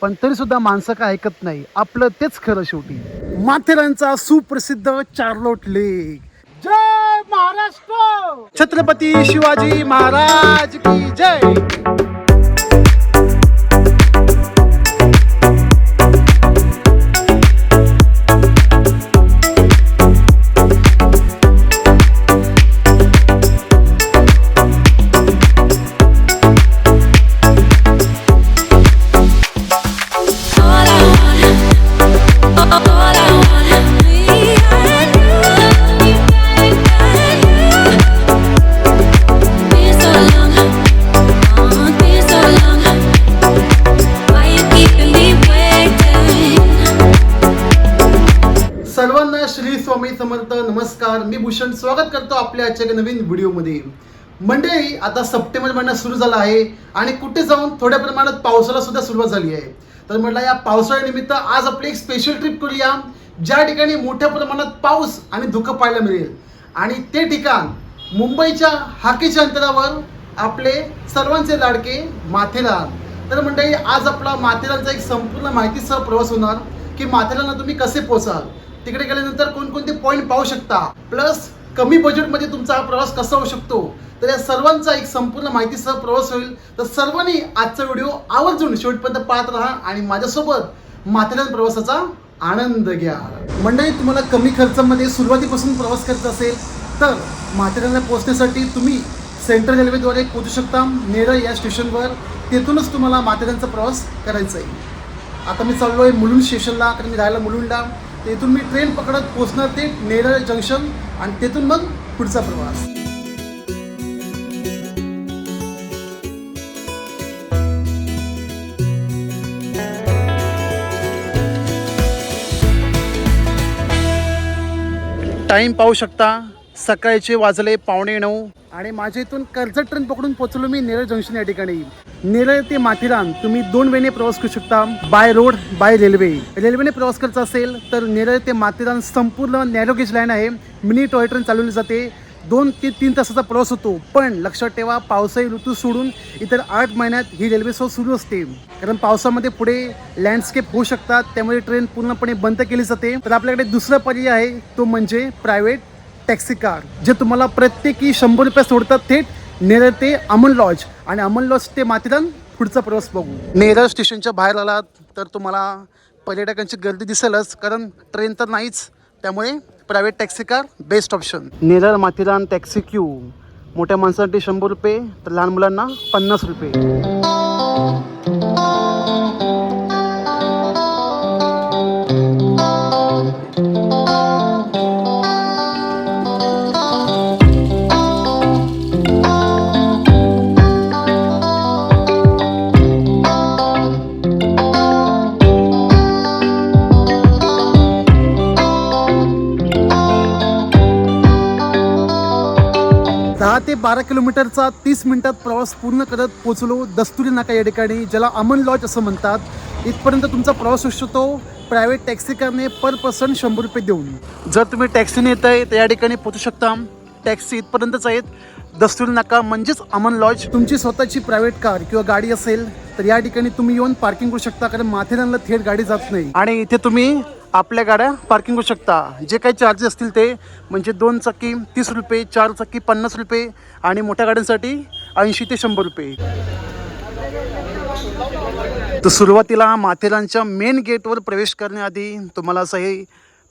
पण तरीसुद्धा माणसं काय ऐकत नाही. आपलं तेच खरं शेवटी. माथेरानचा सुप्रसिद्ध चार्लोट लेक. जय महाराष्ट्र. छत्रपती शिवाजी महाराज की जय. सर्वांना श्री स्वामी समर्थ. नमस्कार, मी भूषण स्वागत करतो आपल्या आजच्या नवीन व्हिडिओमध्ये. मंडळी, आता सप्टेंबर महिना सुरू झाला आहे आणि कुठे जाऊन थोड्या प्रमाणात पावसाला सुद्धा सुरुवात झाली आहे. तर म्हटलं या पावसाळ्यानिमित्त आज आपली एक स्पेशल ट्रिप करूया, ज्या ठिकाणी मोठ्या प्रमाणात पाऊस आणि धुकं पाहायला मिळेल. आणि ते ठिकाण मुंबईच्या हाकेच्या अंतरावर आपले सर्वांचे लाडके माथेरान. तर मंडळी, आज आपला माथेरानचा एक संपूर्ण माहितीसह प्रवास होणार की माथेरानला तुम्ही कसे पोहोचाल, तिकडे गेल्यानंतर कोणकोणते पॉईंट पाहू शकता, प्लस कमी बजेटमध्ये तुमचा हा प्रवास कसा होऊ शकतो. तर या सर्वांचा एक संपूर्ण माहितीसह प्रवास होईल. तर सर्वांनी आजचा व्हिडिओ आवर्जून शेवटपर्यंत पाहत राहा आणि माझ्यासोबत माथेरान प्रवासाचा आनंद घ्या. मंडळी, तुम्हाला कमी खर्चामध्ये सुरुवातीपासून प्रवास करायचा असेल तर माथेरानला पोहोचण्यासाठी तुम्ही सेंट्रल रेल्वेद्वारे पोहोचू शकता नेरळ या स्टेशनवर. तेथूनच तुम्हाला माथेरानचा प्रवास करायचा आहे. आता मी चाललो आहे मुलुंड स्टेशनला, कारण मी राहायला मुलुंडला. तेथून मी ट्रेन पकडत पोहोचणार ते नेरळ जंक्शन आणि तेथून मग पुढचा प्रवास. टाईम पाहू शकता, सकाळचे वाजले 8:45 आणि माझ्या इथून कर्जत ट्रेन पकडून पोहोचलो मी नेरळ जंक्शन या ठिकाणी. नेरळ ते माथेरान तुम्ही 2 वेने प्रवास करू शकता, बाय रोड, बाय रेल्वे. रेल्वेने प्रवास करायचा असेल तर नेरळ ते माथेरान संपूर्ण नॅरो गेज लाईन आहे. मिनी टॉय ट्रेन चालवली जाते. 2 ते 3 तासाचा प्रवास होतो. पण लक्षात ठेवा, पावसाळी ऋतू सोडून इतर 8 महिन्यात ही रेल्वे सेवा सुरू असते, कारण पावसामध्ये पुढे लँडस्केप होऊ शकतात, त्यामुळे ट्रेन पूर्णपणे बंद केली जाते. तर आपल्याकडे दुसरा पर्याय आहे, तो म्हणजे प्रायव्हेट टॅक्सी कार, जे तुम्हाला प्रत्येकी 100 रुपये सोडतात थेट नेरळ ते अमन लॉज आणि अमन लॉज ते माथेरान. पुढचा प्रवास बघू. नेरळ स्टेशनच्या बाहेर आलात तर तुम्हाला पर्यटकांची गर्दी दिसेलच, कारण ट्रेन तर नाहीच, त्यामुळे private taxi car best option. Neral Matheran taxi Q. मोठ्या माणसांसाठी 100 रुपये तर लहान मुलांना 50 रुपये. 10 ते 12 किलोमीटरचा 30 मिनिटात प्रवास पूर्ण करत पोचलो दस्तुरी नाका या ठिकाणी, ज्याला अमन लॉज असं म्हणतात. इथपर्यंत तुमचा प्रवास होऊ शकतो प्रायव्हेट टॅक्सी कारने पर पर्सन 100 रुपये देऊन. जर तुम्ही टॅक्सीने येत आहे तर या ठिकाणी पोहोचू शकता. टॅक्सी इथपर्यंतच आहेत, दस्तुरी नाका म्हणजेच अमन लॉज. तुमची स्वतःची प्रायव्हेट कार किंवा गाडी असेल तर या ठिकाणी तुम्ही येऊन पार्किंग करू शकता, कारण माथेरानला थेट गाडी जात नाही. आणि इथे तुम्ही आपल्या गाड्या पार्किंग करू शकता. जे काही चार्जेस असतील ते म्हणजे 2 चाकी 30 रुपये, 4 चाकी 50 रुपये आणि मोठ्या गाड्यांसाठी 80 ते 100 रुपये. तर सुरुवातीला माथेरानच्या मेन गेटवर प्रवेश करण्याआधी तुम्हाला असं हे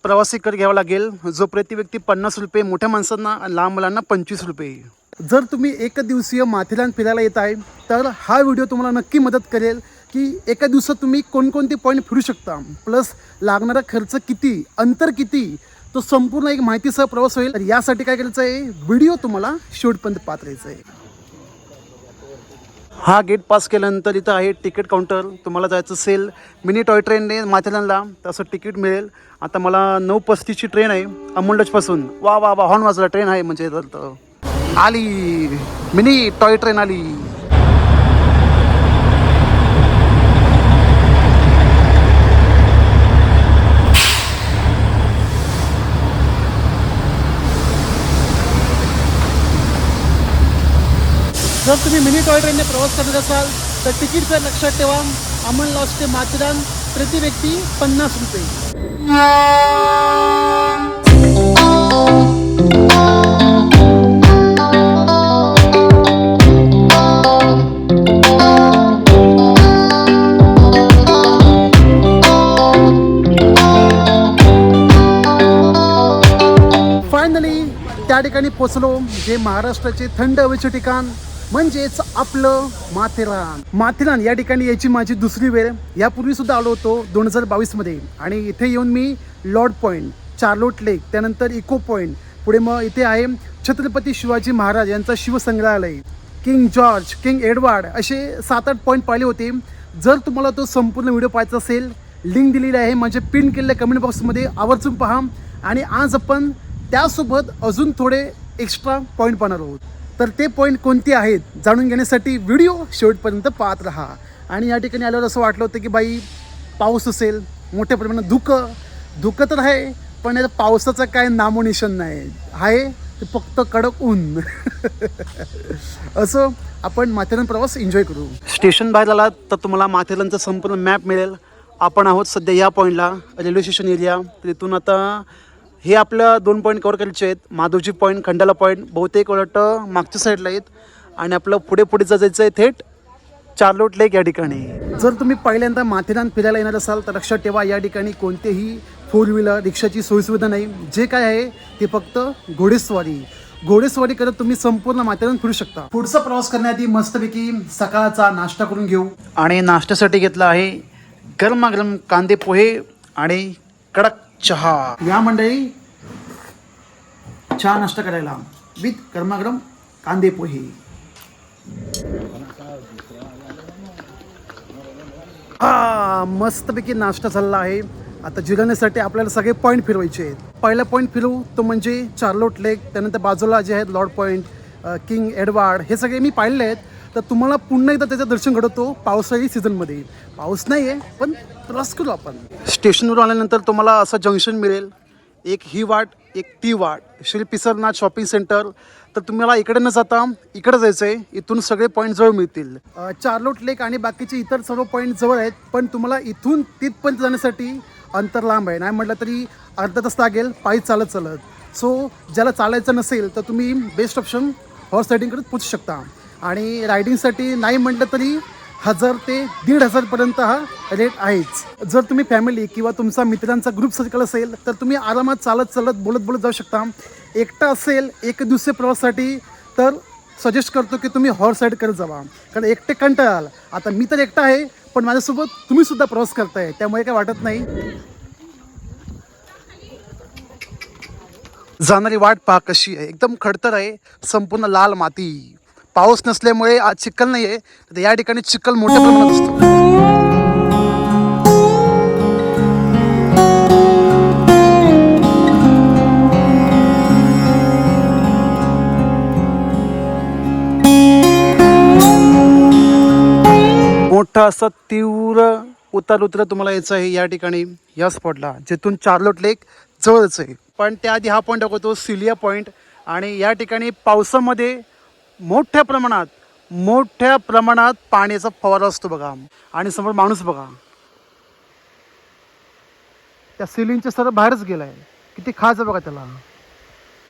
प्रवासी कर घ्यावा लागेल, जो प्रति व्यक्ती 50 रुपये, मोठ्या माणसांना आणि लहान मुलांना 25 रुपये. जर तुम्ही एक दिवसीय माथेरान फिरायला येत आहे तर हा व्हिडिओ तुम्हाला नक्की मदत करेल की एका दिवसात तुम्ही कोणकोणते पॉईंट फिरू शकता, प्लस लागणारा खर्च किती, अंतर किती, तो संपूर्ण एक माहितीसह प्रवास होईल. तर यासाठी काय करायचं आहे, व्हिडिओ तुम्हाला शेवटपर्यंत पाहत राहायचं आहे. हा गेट पास केल्यानंतर इथं आहे तिकीट काउंटर. तुम्हाला जायचं असेल मिनी टॉय ट्रेनने माथेरानला तर असं तिकीट मिळेल. आता मला 9:35ची ट्रेन आहे अमन लॉजपासून. वा वा वा, हॉर्न वाजला, ट्रेन आहे म्हणजे आली, मिनी टॉय ट्रेन आली. जर तुम्ही मिनी टॉय ट्रेनने प्रवास करत असाल तर तिकीटचं लक्षात ठेवा अमन लॉज ते माथेरान प्रति व्यक्ती 50 रुपये. फायनली त्या ठिकाणी पोचलो, जे महाराष्ट्राचे थंड हवेचे ठिकाण म्हणजेच आपलं माथेरान. माथेरान या ठिकाणी यायची माझी दुसरी वेळ. यापूर्वी सुद्धा आलो होतो 2022मध्ये आणि इथे येऊन मी लॉर्ड पॉईंट, चार्लोट लेक, त्यानंतर इको पॉईंट, पुढे मग इथे आहे छत्रपती शिवाजी महाराज यांचा शिवसंग्रहालय, किंग जॉर्ज, किंग एडवर्ड, असे 7-8 पॉईंट पाहिले होते. जर तुम्हाला तो संपूर्ण व्हिडिओ पाहायचा असेल, लिंक दिलेली आहे म्हणजे पिन केलेल्या कमेंट बॉक्समध्ये, आवर्जून पहा. आणि आज आपण त्यासोबत अजून थोडे एक्स्ट्रा पॉईंट पाहणार आहोत. तर ते पॉईंट कोणते आहेत जाणून घेण्यासाठी व्हिडिओ शेवटपर्यंत पाहत राहा. आणि या ठिकाणी आल्यावर असं वाटलं होतं की बाई पाऊस असेल, मोठ्या प्रमाणात धुकं तर आहे, पण या पावसाचं काय नामोनिशाण नाही आहे, ते फक्त कडक ऊन. असं आपण माथेरान प्रवास एन्जॉय करू. स्टेशन बाहेर आलात तर तुम्हाला माथेरानचा संपूर्ण मॅप मिळेल. आपण आहोत सध्या या पॉईंटला, रेल्वे स्टेशन एरिया. तर इथून आता हे आपल्या 2 पॉईंट कवर करायचे आहेत, माधवजी पॉईंट, खंडाला पॉईंट, बहुतेक वाटतं मागच्या साईडला आहेत. आणि आपलं पुढे जायचं आहे थेट चार्लोट लेक या ठिकाणी. जर तुम्ही पहिल्यांदा माथेरान फिरायला येणार असाल तर लक्षात ठेवा, या ठिकाणी कोणतेही 4 व्हीलर रिक्षाची सोयीसुविधा नाही. जे काय आहे ते फक्त घोडेस्वारी करत तुम्ही संपूर्ण माथेरान फिरू शकता. पुढचा प्रवास करण्याआधी मस्तपैकी सकाळचा नाश्ता करून घेऊ. आणि नाश्त्यासाठी घेतला आहे गरमागरम कांदे पोहे आणि कडक चहा. या मंडळी चहा नाश्ता करायला विथ गरमागरम कांदे पोहे. मस्तपैकी नाश्ता झालेला आहे. आता जिरवण्यासाठी आपल्याला सगळे पॉईंट फिरवायचे आहेत. पहिला पॉईंट फिरवू तो म्हणजे चार्लोट लेक, त्यानंतर बाजूला जे आहेत लॉर्ड पॉईंट, किंग एडवर्ड, हे सगळे मी पाहिले आहेत. तर तुम्हाला पुन्हा एकदा त्याचं दर्शन घडवतो पावसाळी सीझनमध्ये. पाऊस नाही आहे पण प्रवास करू आपण. स्टेशनवर आल्यानंतर तुम्हाला असं जंक्शन मिळेल, एक ही वाट, एक ती वाट, श्री पिसरनाथ शॉपिंग सेंटर. तर तुम्हाला इकडे न जाता इकडे जायचं आहे, इथून सगळे पॉईंट जवळ मिळतील. चार्लोट लेक आणि बाकीचे इतर सर्व पॉईंट जवळ आहेत, पण तुम्हाला इथून तिथपर्यंत जाण्यासाठी अंतर लांब आहे. नाही म्हटलं तरी अर्धा तास लागेल पायी चालत. सो ज्याला चालायचं नसेल तर तुम्ही बेस्ट ऑप्शन हॉर्स रायडिंगकडे पोचू शकता. आणि रायडिंगसाठी नाही म्हटलं तरी 1000 ते 1500 पर्यंत हा रेट आहेच. जर तुम्ही फॅमिली किंवा तुमचा मित्रांचा ग्रुप सर्कल असेल तर तुम्ही आरामात चालत बोलत जाऊ शकता. एकटा असेल एक दिवसीय प्रवासासाठी तर सजेस्ट करतो की तुम्ही हॉर्स राईड करत जावा, कारण एकटे कंटाळाल. आता मी तर एकटा आहे, पण माझ्यासोबत तुम्ही सुद्धा प्रवास करताय, त्यामुळे काय वाटत नाही. जाणारी वाट पहा कशी आहे, एकदम खडतर आहे, संपूर्ण लाल माती. पाऊस नसल्यामुळे आज चिखल नाही आहे, तर या ठिकाणी चिखल मोठ्या प्रमाणात असतो. मोठा असा तीव्र उतार तुम्हाला यायचं आहे या ठिकाणी, या स्पॉटला, जिथून चार्लोट लेक जवळच आहे. पण त्याआधी हा पॉईंट दाखवतो सिलिया पॉईंट. आणि या ठिकाणी पावसामध्ये मोठ्या प्रमाणात पाण्याचा फवारा असतो बघा. आणि समोर माणूस बघा, त्या सिलिंगच्या सर बाहेरच गेलाय, किती खास आहे बघा त्याला.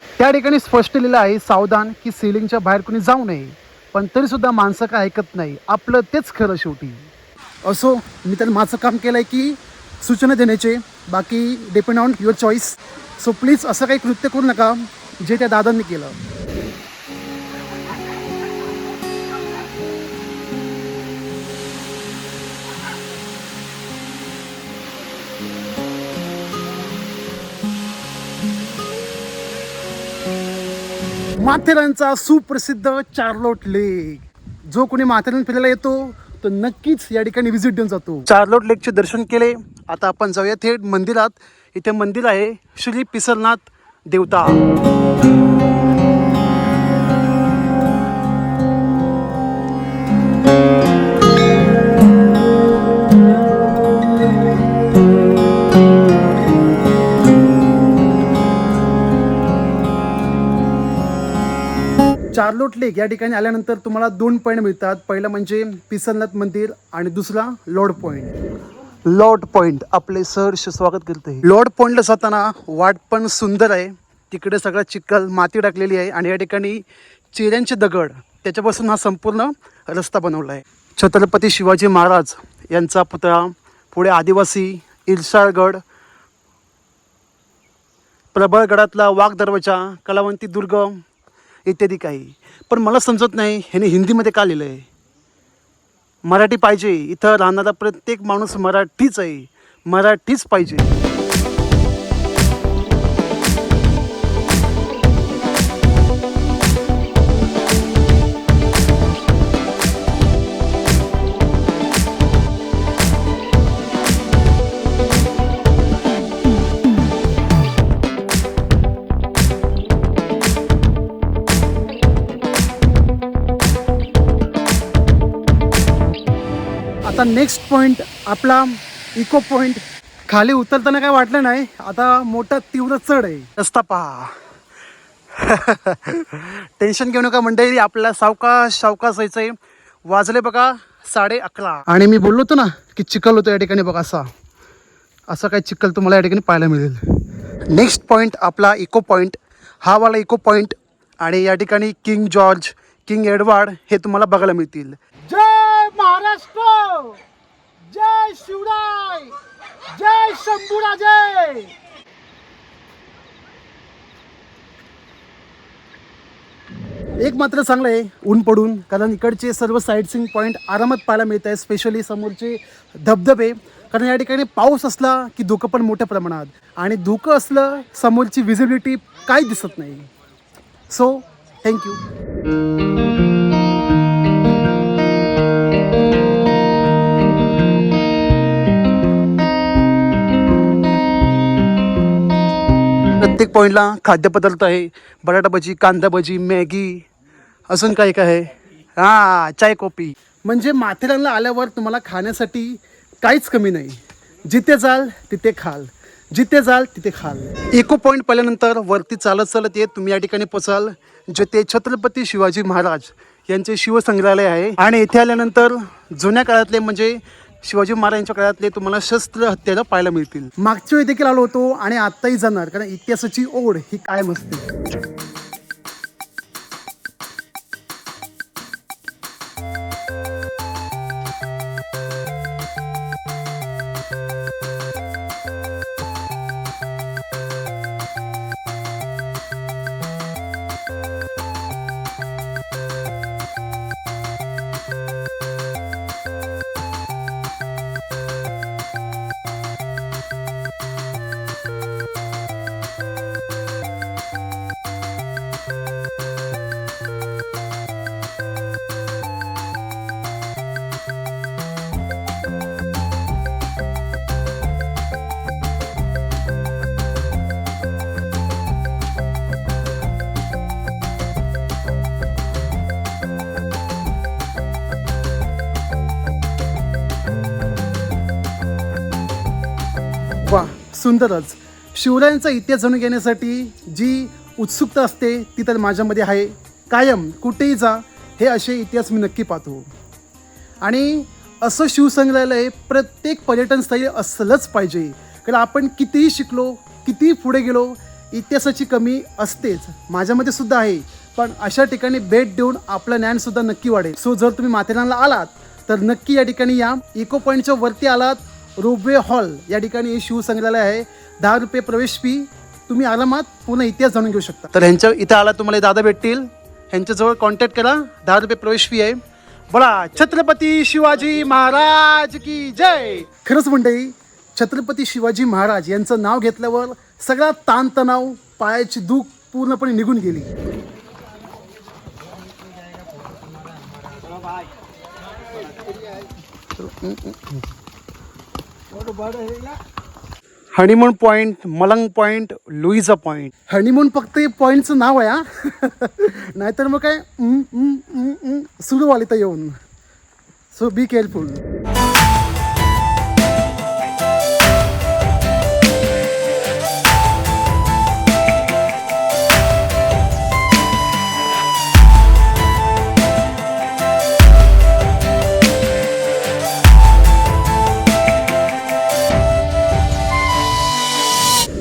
त्या ठिकाणी स्पष्ट लिहिलं आहे सावधान, की सिलिंगच्या बाहेर कोणी जाऊ नये. पण तरी सुद्धा माणसं काय ऐकत नाही, आपलं तेच खरं शेवटी. असो, मी तर माझं काम केलं आहे की सूचना देण्याचे, बाकी depend on your choice. So please असं काही कृत्य करू नका जे त्या दादांनी केलं. माथेरानचा सुप्रसिद्ध चार्लोट लेक. जो कोणी माथेरान फिरायला येतो तो नक्कीच या ठिकाणी व्हिजिट देऊन जातो. चार्लोट लेकचे दर्शन केले, आता आपण जाऊया थेट मंदिरात. इथे मंदिर आहे श्री पिसरनाथ देवता. चार्लोट लेक या ठिकाणी आल्यानंतर तुम्हाला 2 पॉईंट मिळतात. पहिलं म्हणजे पिसलनाथ मंदिर आणि दुसरा लॉर्ड पॉईंट. लॉर्ड पॉईंट आपले सहर्ष स्वागत करते. लॉर्ड पॉईंटला जाताना वाट पण सुंदर आहे. तिकडे सगळं चिखल माती टाकलेली आहे आणि या ठिकाणी चिऱ्यांचे दगड त्याच्यापासून हा संपूर्ण रस्ता बनवला आहे. छत्रपती शिवाजी महाराज यांचा पुतळा, पुढे आदिवासी, इरसाळगड, प्रबळगडातला वाघ दरवाजा, कलावंती दुर्ग इत्यादी काही. पण मला समजत नाही ह्याने हिंदीमध्ये का लिहिलं आहे. मराठी पाहिजे. इथं राहणारा प्रत्येक माणूस मराठीच आहे, मराठीच पाहिजे. आता नेक्स्ट पॉईंट आपला इको पॉईंट. खाली उतरताना काय वाटलं नाही. आता मोठा तीव्र चढ आहे. रस्ता पहा. टेन्शन घेऊ नका मंडळी, आपल्याला सावकाश सावकाश जायचं आहे. वाजले बघा 11:30. आणि मी बोललो होतो ना की चिखल होतो या ठिकाणी. बघा असा काही चिखल तुम्हाला या ठिकाणी पाहायला मिळेल. नेक्स्ट पॉईंट आपला इको पॉईंट. हा वाला इको पॉईंट. आणि या ठिकाणी किंग जॉर्ज, किंग एडवर्ड हे तुम्हाला बघायला मिळतील. जय महाराष्ट्र, जय शिवराय, जय शंभूराजे. एक मात्र चांगलं आहे ऊन पडून, कारण इकडचे सर्व साईट सीइंग पॉईंट आरामात पाहायला मिळत आहे. स्पेशली समोरचे धबधबे, कारण या ठिकाणी पाऊस असला की धुकं पण मोठ्या प्रमाणात, आणि धुकं असलं समोरची विजिबिलिटी काही दिसत नाही. So thank you. प्रत्येक पॉईंटला खाद्यपदार्थ आहे. बटाटा भजी, कांदा भजी, मॅगी, अजून काय काय आहे. चाय कॉफी. म्हणजे माथेरानला आल्यावर तुम्हाला खाण्यासाठी काहीच कमी नाही. जिथे जाल तिथे खाल, जिथे जाल तिथे खाल. इको पॉईंट पाहिल्यानंतर वरती चालत चालत येत तुम्ही या ठिकाणी पोचाल जिथे छत्रपती शिवाजी महाराज यांचे शिवसंग्रहालय आहे. आणि इथे आल्यानंतर जुन्या काळातले म्हणजे शिवाजी महाराजांच्या काळातले तुम्हाला शस्त्र हत्यारं पाहायला मिळतील. मागच्या वेळी देखील आलो होतो आणि आत्ताही जाणार, कारण इतिहासाची ओढ ही कायम असते. वा, सुंदरच. शिवरायांचा इतिहास जाणून घेण्यासाठी जी उत्सुकता असते ती तर माझ्यामध्ये आहे. कायम कुठेही जा हे असे इतिहास मी नक्की पाहतो. आणि असं शिवसंग्रहालय प्रत्येक पर्यटन स्थळी असलंच पाहिजे. कारण आपण कितीही शिकलो, कितीही पुढे गेलो, इतिहासाची कमी असतेच. माझ्यामध्ये सुद्धा आहे. पण अशा ठिकाणी भेट देऊन आपलं ज्ञानसुद्धा नक्की वाढेल. सो जर तुम्ही माथेरानला आलात तर नक्की या ठिकाणी या. इको पॉईंटच्या वरती आलात, रोबवे हॉल या ठिकाणी हे शिवसंग्रहालय आहे. 10 रुपये प्रवेश फी. तुम्ही आरामात पूर्ण इतिहास जाणून घेऊ शकता. तर ह्यांच्या इथं आला तुम्हाला दादा भेटतील. ह्यांच्याजवळ कॉन्टॅक्ट करा. 10 रुपये प्रवेश फी आहे. बोला छत्रपती शिवाजी महाराज की जय. खरंच मंडळी, छत्रपती शिवाजी महाराज यांचं नाव घेतल्यावर सगळा ताणतणाव, पायाची दुख पूर्णपणे निघून गेली. हनीमून पॉइंट, मलंग पॉइंट, लुईजा पॉइंट. हनीमून फक्त पॉइंटचं नाव आहे हा. नाहीतर मग काय सुरू आली तर येऊन. So be careful.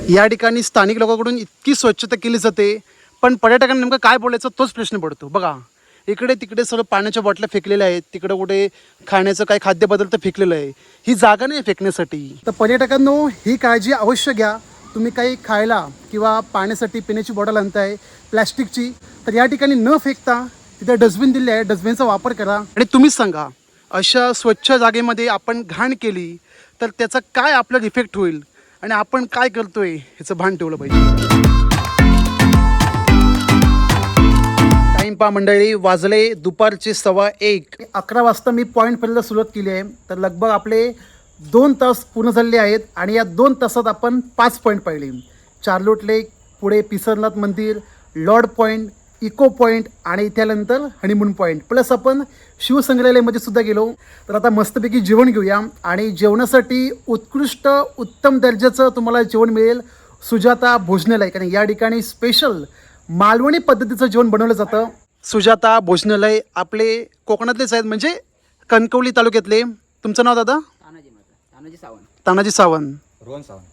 या ठिकाणी स्थानिक लोकांकडून इतकी स्वच्छता केली जाते, पण पर्यटकांना नेमकं काय बोलायचं तोच प्रश्न पडतो. बघा इकडे तिकडे सर्व पाण्याच्या बॉटल्या फेकलेल्या आहेत, तिकडे कुठे खाण्याचं काही खाद्यपदार्थ फेकलेलं आहे. ही जागा नाही फेकण्यासाठी. तर पर्यटकांनो ही काळजी अवश्य घ्या. तुम्ही काही खायला किंवा पाण्यासाठी पिण्याची बॉटल आणताय प्लॅस्टिकची, तर या ठिकाणी न फेकता तिथे डस्टबिन दिले आहे, डस्टबिनचा वापर करा. आणि तुम्हीच सांगा अशा स्वच्छ जागेमध्ये आपण घाण केली तर त्याचा काय आपल्याला इफेक्ट होईल आणि आपण काय करतोय ह्याचं भान ठेवलं पाहिजे. टाईम पा मंडळी, वाजले दुपारचे 1:15. 11 वाजता मी पॉईंट फिरायला सुरुवात केली आहे. तर लगभग आपले 2 तास पूर्ण झाले आहेत आणि या 2 तासात आपण 5 पॉईंट पाहिले. चार्लोट लेक, पुढे पिसरनाथ मंदिर, लॉर्ड पॉईंट, इको पॉईंट आणि त्यानंतर हनीमून पॉईंट, प्लस आपण शिवसंग्रहालयामध्ये सुद्धा गेलो. तर आता मस्तपैकी जेवण घेऊया आणि जेवणासाठी उत्कृष्ट उत्तम दर्जाचं तुम्हाला जेवण मिळेल सुजाता भोजनालय. कारण या ठिकाणी स्पेशल मालवणी पद्धतीचं जेवण बनवलं जातं. सुजाता भोजनालय आपले कोकणातलेच आहेत, म्हणजे कणकवली तालुक्यातले. तुमचं नाव दादा? तानाजी सावंत. रोहन सावंत.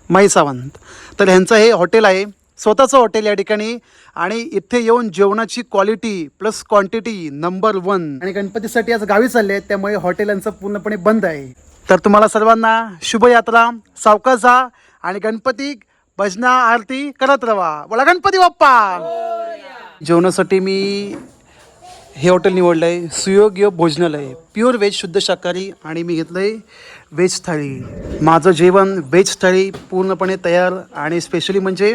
माई सावंत. तर ह्यांचं हे हॉटेल आहे, स्वतःचं हॉटेल या ठिकाणी. आणि इथे येऊन जेवणाची क्वालिटी प्लस क्वांटिटी नंबर 1. आणि गणपतीसाठी आज गावी चालले आहेत, त्यामुळे हॉटेल यांचं पूर्णपणे बंद आहे. तर तुम्हाला सर्वांना शुभयात्रा, सावकाश जा आणि गणपती भजना आरती करत राहा. बोला गणपती बाप्पा. जेवणासाठी मी हे हॉटेल निवडलं आहे, सुयोग्य भोजनालय, प्युअर व्हेज शुद्ध शाकाहारी. आणि मी घेतलं आहे व्हेज थाळी. माझं जेवण व्हेज थाळी पूर्णपणे तयार आणि स्पेशली म्हणजे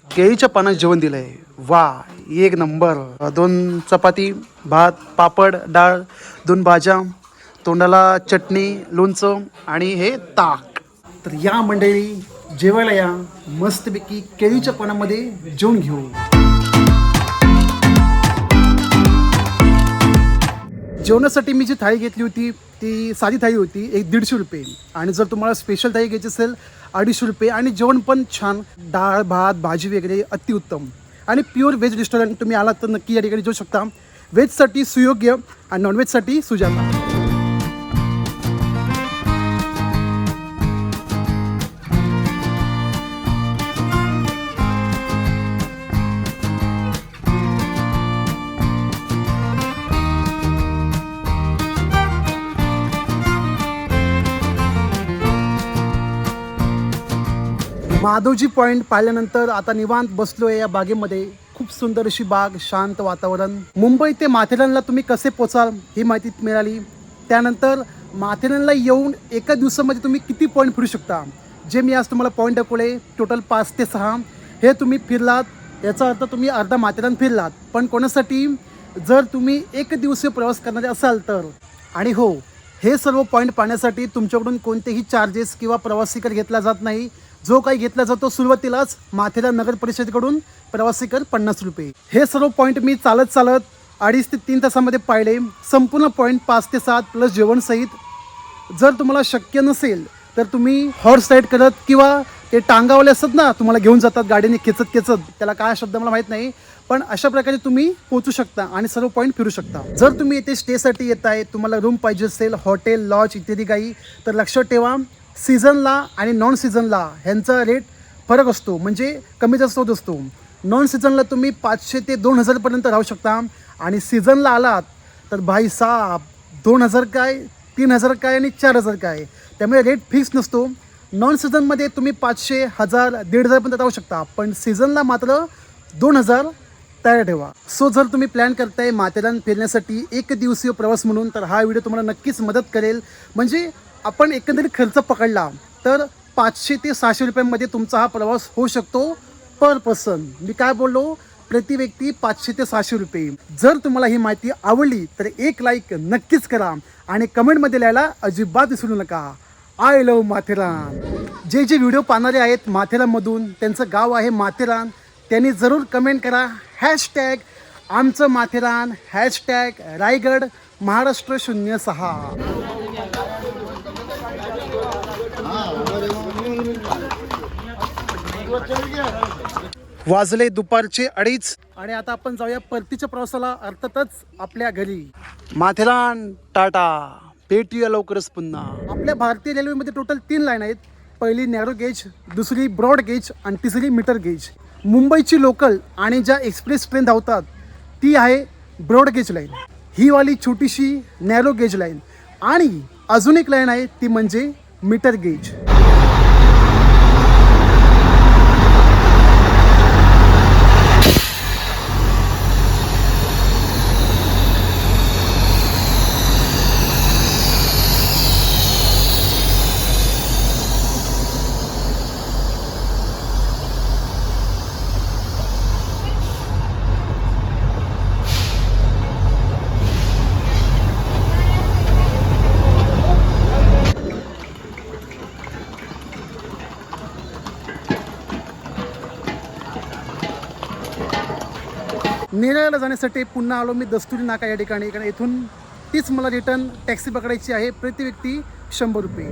केळीच्या पानात जेवण दिलं आहे. वा एक नंबर. 2 चपाती, भात, पापड, डाळ, 2 भाज्या, तोंडाला चटणी, लोणचं आणि हे ताक. तर या मंडळी जेवायला या, मस्तपैकी केळीच्या पानामध्ये जेवण घेऊ. जेवणासाठी मी जी थाळी घेतली होती ती साधी थाळी होती, 150 रुपये. आणि जर तुम्हाला स्पेशल थाळी घ्यायची असेल 250 रुपये. आणि जेवण पण छान, डाळ भात भाजी वगैरे अतिउत्तम. आणि प्युअर व्हेज रेस्टॉरंट. तुम्ही आलात तर नक्की या ठिकाणी जाऊ शकता. व्हेजसाठी सुयोग्य आणि नॉनव्हेजसाठी सुजाता. माधवजी पॉईंट पाहिल्यानंतर आता निवांत बसलो आहे या बागेमध्ये. खूप सुंदर अशी बाग, शांत वातावरण. मुंबई ते माथेरानला तुम्ही कसे पोचाल ही माहिती मिळाली. त्यानंतर माथेरानला येऊन एका दिवसामध्ये तुम्ही किती पॉईंट फिरू शकता, जे मी आज तुम्हाला पॉईंट दाखवले. टोटल 5 ते 6 हे तुम्ही फिरलात, याचा अर्थ तुम्ही अर्धा माथेरान फिरलात. पण कोणासाठी, जर तुम्ही एक दिवसीय प्रवास करणारे असाल तर. आणि हो, हे सर्व पॉईंट पाहण्यासाठी तुमच्याकडून कोणतेही चार्जेस किंवा प्रवासी कर घेतला जात नाही. जो काही घेतला जातो सुरुवातीलाच माथेरान नगर परिषदेकडून प्रवासी कर 50 रुपये. हे सर्व पॉईंट मी चालत 2.5 ते 3 तासामध्ये पाहिले. संपूर्ण पॉईंट 5 ते 7 प्लस जेवणसहित. जर तुम्हाला शक्य नसेल तर तुम्ही हॉर्स राईड करत किंवा ते टांगावले असतात ना, तुम्हाला घेऊन जातात गाडीने खेचत, त्याला काय शब्द मला माहीत नाही, पण अशा प्रकारे तुम्ही पोहोचू शकता आणि सर्व पॉईंट फिरू शकता. जर तुम्ही इथे स्टेसाठी येत आहे, तुम्हाला रूम पाहिजे असेल, हॉटेल, लॉज इत्यादी काही, तर लक्षात ठेवा सीझनला आणि नॉन सीझनला ह्यांचा रेट फरक असतो, म्हणजे कमी जास्त होत असतो. नॉन सीझनला तुम्ही 500 ते 2000पर्यंत राहू शकता आणि सीझनला आलात तर भाई साब 2000 काय, 3000 काय आणि 4000 काय. त्यामुळे रेट फिक्स नसतो. नॉन सीझनमध्ये तुम्ही 500, 1000, 1500पर्यंत राहू शकता, पण सीझनला मात्र 2000 तयार ठेवा. सो जर तुम्ही प्लॅन करताय माथेरान फिरण्यासाठी एक दिवसीय प्रवास म्हणून, तर हा व्हिडिओ तुम्हाला नक्कीच मदत करेल. म्हणजे आपण एकंदरीत खर्च पकडला तर 500 ते 600 रुपयांमध्ये तुमचा हा प्रवास होऊ शकतो पर पर्सन. मी काय बोललो, प्रति व्यक्ती 500 ते 600 रुपये. जर तुम्हाला ही माहिती आवडली तर एक लाईक नक्कीच करा आणि कमेंटमध्ये लिहायला अजिबात विसरू नका. I love Matheran. जे जे व्हिडिओ पाहणारे आहेत माथेरानमधून, त्यांचं गाव आहे माथेरान, त्यांनी जरूर कमेंट करा हॅशटॅग आमचं माथेरान, हॅशटॅग रायगड महाराष्ट्र 06. वाजले दुपारचे 2:30 आणि आता आपण जाऊया परतीच्या प्रवासाला, अर्थातच आपल्या घरी. माथेरान टाटा, भेटूया लवकरच पुन्हा. आपल्या भारतीय रेल्वेमध्ये टोटल 3 लाईन आहेत. पहिली नॅरो गेज, दुसरी ब्रॉड गेज आणि तिसरी मीटर गेज. मुंबईची लोकल आणि ज्या एक्सप्रेस ट्रेन धावतात ती आहे ब्रॉड गेज लाईन. ही वाली छोटीशी नॅरो गेज लाईन. आणि अजून एक लाईन आहे ती म्हणजे मीटर गेज. नेरळला जाण्यासाठी पुन्हा आलो मी दस्तुरी नाका या ठिकाणी, कारण इथून तीच मला रिटर्न टॅक्सी पकडायची आहे. प्रति व्यक्ती 100 रुपये.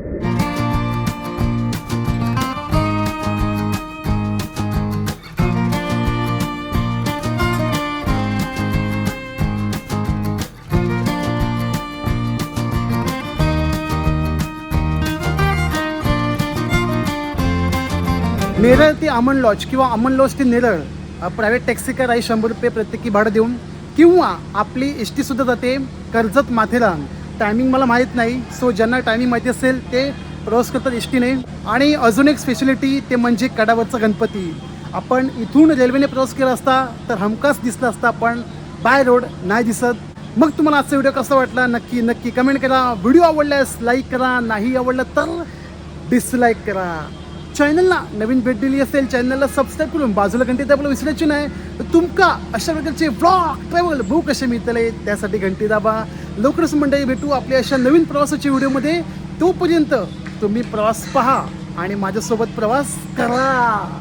नेरळ ते अमन लॉज किंवा अमन लॉज ते नेरळ प्रायव्हेट टॅक्सी कार आहे 100 रुपये प्रत्येकी भाडं देऊन. किंवा आपली एस टीसुद्धा जाते कर्जत माथेरान. टायमिंग मला माहीत नाही, सो ज्यांना टायमिंग माहिती असेल ते प्रवास करतात एस टीने. आणि अजून एक स्पेशलिटी ते म्हणजे कडावरचा गणपती. आपण इथून रेल्वेने प्रवास केला असता तर हमखास दिसला असता, पण बाय रोड नाही दिसत. मग तुम्हाला आजचा व्हिडिओ कसा वाटला नक्की कमेंट करा. व्हिडिओ आवडल्यास लाईक करा, नाही आवडला तर डिसलाईक करा. चॅनलला नवीन भेट दिली असेल चॅनलला सबस्क्राईब करून बाजूला घंटी दाबायला विसरायची नाही. तर तुमका अशा प्रकारचे व्लॉग ट्रॅव्हल बुक कसे मिळतले त्यासाठी घंटी दाबा. लवकरच मंडळी भेटू आपल्या अशा नवीन प्रवासाच्या व्हिडिओमध्ये. तोपर्यंत तुम्ही प्रवास पहा आणि माझ्यासोबत प्रवास करा.